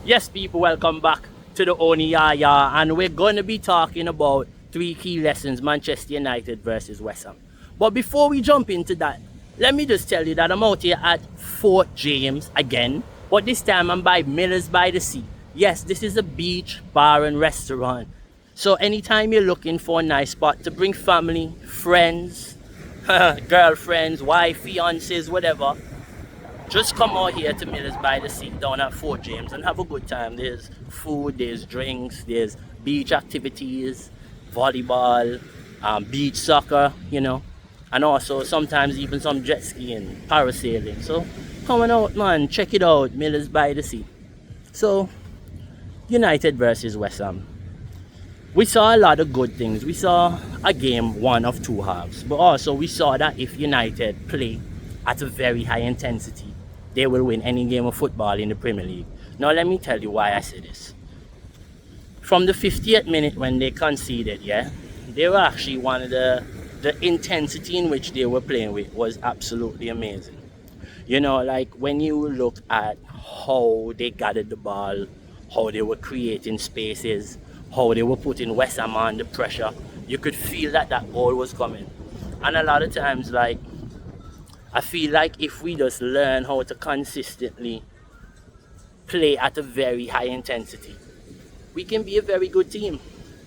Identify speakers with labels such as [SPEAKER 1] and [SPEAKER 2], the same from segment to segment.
[SPEAKER 1] Yes, people, welcome back to the only YahYah, and we're going to be talking about 3 key lessons: Manchester United versus West Ham. But before we jump into that, let me just tell you that I'm out here at Fort James again, but this time I'm by Millers by the Sea. Yes, this is a beach, bar and restaurant. So anytime you're looking for a nice spot to bring family, friends, girlfriends, wife, fiancés, whatever, just come out here to Millers by the Sea down at Fort James and have a good time. There's food, there's drinks, there's beach activities, volleyball, beach soccer, and also sometimes even some jet skiing, parasailing. So come on out, man, check it out, Millers by the Sea. So United versus West Ham. We saw a lot of good things. We saw a game, one of 2 halves, but also we saw that if United play at a very high intensity, they will win any game of football in the Premier League. Now let me tell you why I say this. From the 50th minute when they conceded, they were actually one of the intensity in which they were playing with was absolutely amazing. Like when you look at how they gathered the ball, how they were creating spaces, how they were putting West Ham under pressure, you could feel that goal was coming. And a lot of times, I feel like if we just learn how to consistently play at a very high intensity, we can be a very good team.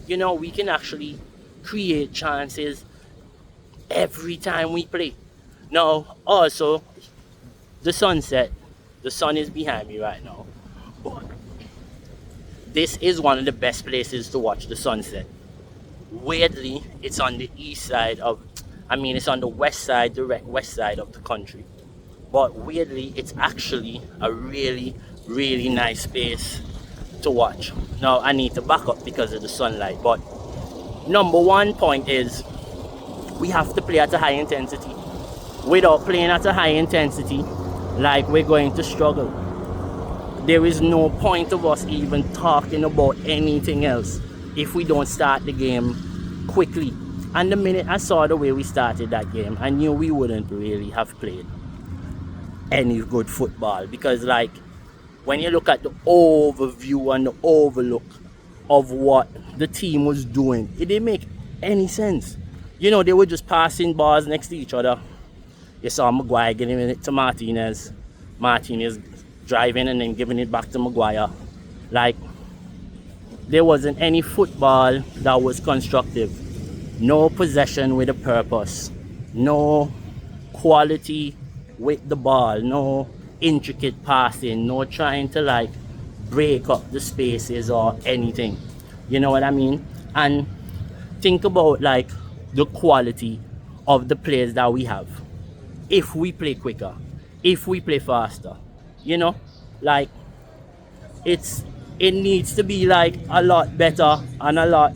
[SPEAKER 1] We can actually create chances every time we play. Now, also, the sunset, the sun is behind me right now, but this is one of the best places to watch the sunset. Weirdly, it's on the it's on the west side, direct west side of the country. But weirdly, it's actually a really, really nice space to watch. Now, I need to back up because of the sunlight, but number one point is we have to play at a high intensity. Without playing at a high intensity, we're going to struggle. There is no point of us even talking about anything else if we don't start the game quickly. And the minute I saw the way we started that game, I knew we wouldn't really have played any good football, because when you look at the overview and the overlook of what the team was doing, it didn't make any sense. They were just passing balls next to each other. You saw Maguire giving it to Martinez driving and then giving it back to Maguire. There wasn't any football that was constructive. No possession with a purpose. No quality with the ball. No intricate passing. No trying to break up the spaces or anything. You know what I mean? And think about the quality of the players that we have. If we play quicker, if we play faster, it needs to be a lot better and a lot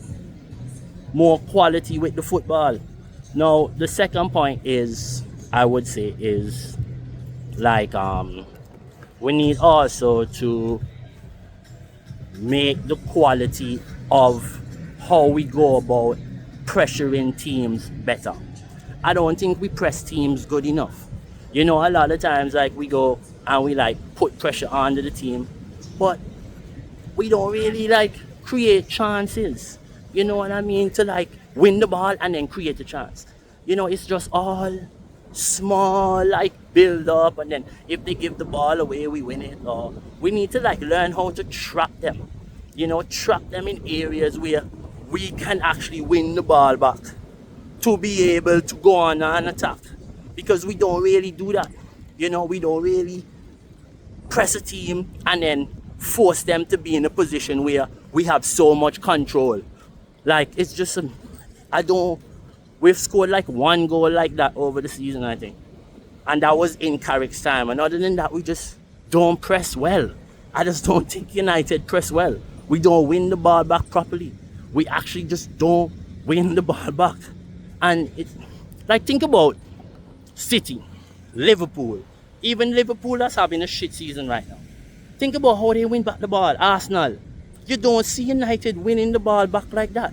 [SPEAKER 1] more quality with the football. Now, the second point is, I would say, is we need also to make the quality of how we go about pressuring teams better. I don't think we press teams good enough. A lot of times we go and we put pressure onto the team, but we don't really create chances. You know what I mean? To win the ball and then create a chance. It's just all small build up, and then if they give the ball away, we win it. Or we need to learn how to trap them. Trap them in areas where we can actually win the ball back to be able to go on and attack. Because we don't really do that. We don't really press a team and then force them to be in a position where we have so much control. It's just we've scored 1 goal like that over the season, I think. And that was in Carrick's time. And other than that, we just don't press well. I just don't think United press well. We don't win the ball back properly. We actually just don't win the ball back. And it's think about City, Liverpool. Even Liverpool that's having a shit season right now. Think about how they win back the ball. Arsenal. You don't see United winning the ball back like that.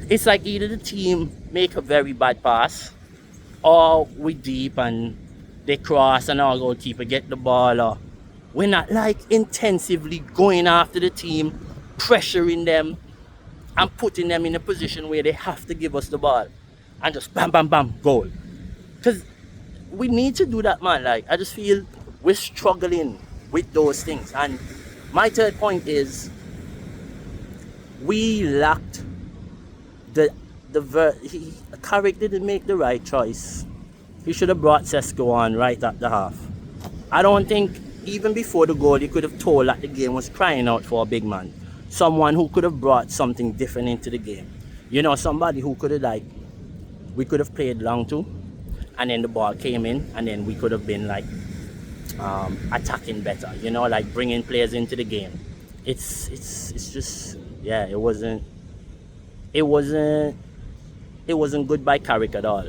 [SPEAKER 1] It's either the team make a very bad pass, or we deep and they cross and our goalkeeper get the ball, or we're not like intensively going after the team, pressuring them and putting them in a position where they have to give us the ball and just bam bam bam goal. Because we need to do that, man. Like, I just feel we're struggling with those things. And my third point is we lacked Carrick didn't make the right choice. He should have brought Sesko on right at the half. I don't think even before the goal he could have told that the game was crying out for a big man. Someone who could have brought something different into the game. You know, somebody who could have we could have played long to, and then the ball came in, and then we could have been attacking better. You know, like bringing players into the game. It's just, yeah, it wasn't good by Carrick at all.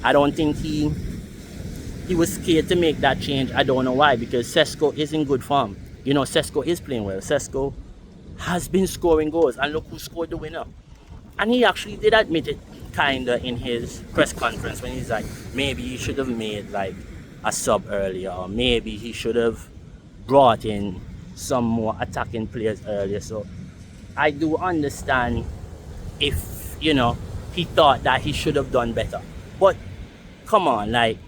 [SPEAKER 1] I don't think he was scared to make that change. I don't know why, because Sesko is in good form. You know, Sesko is playing well. Sesko has been scoring goals, and look who scored the winner. And he actually did admit it kinda in his press conference when he's like, maybe he should have made like a sub earlier, or maybe he should have brought in some more attacking players earlier. So I do understand if, you know, he thought that he should have done better. But come on, like,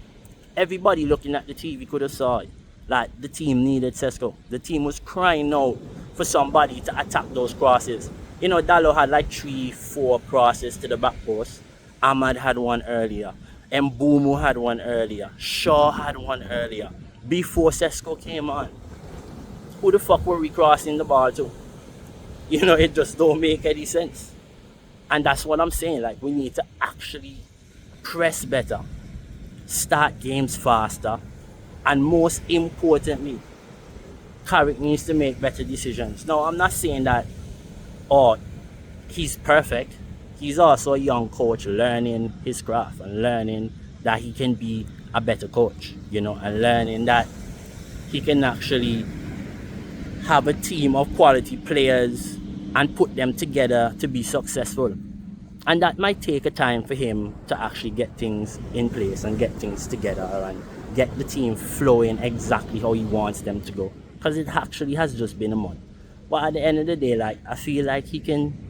[SPEAKER 1] everybody looking at the TV could have saw it. Like, the team needed Sesko. The team was crying out for somebody to attack those crosses. You know, Dallo had like 3-4 crosses to the back post. Ahmad had one earlier. Mbumu had one earlier. Shaw had one earlier. Before Sesko came on. Who the fuck were we crossing the ball to? You know, it just don't make any sense. And that's what I'm saying. Like, we need to actually press better, start games faster, and most importantly, Carrick needs to make better decisions. Now, I'm not saying that, oh, he's perfect. He's also a young coach learning his craft and learning that he can be a better coach, you know, and learning that he can actually have a team of quality players and put them together to be successful. And that might take a time for him to actually get things in place and get things together and get the team flowing exactly how he wants them to go. Because it actually has just been a month. But at the end of the day, like, I feel like he can...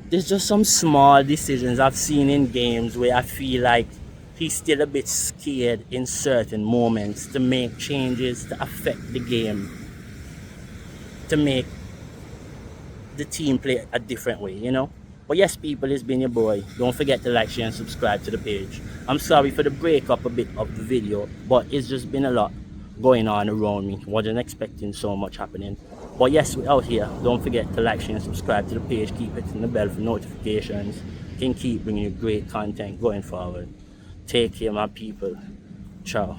[SPEAKER 1] There's just some small decisions I've seen in games where I feel like he's still a bit scared in certain moments to make changes to affect the game, to make the team play a different way, you know? But yes, people, it's been your boy. Don't forget to like, share, and subscribe to the page. I'm sorry for the breakup a bit of the video, but it's just been a lot going on around me. Wasn't expecting so much happening. But yes, we're out here. Don't forget to like, share, and subscribe to the page. Keep hitting the bell for notifications. Can keep bringing you great content going forward. Take care, my people. Ciao.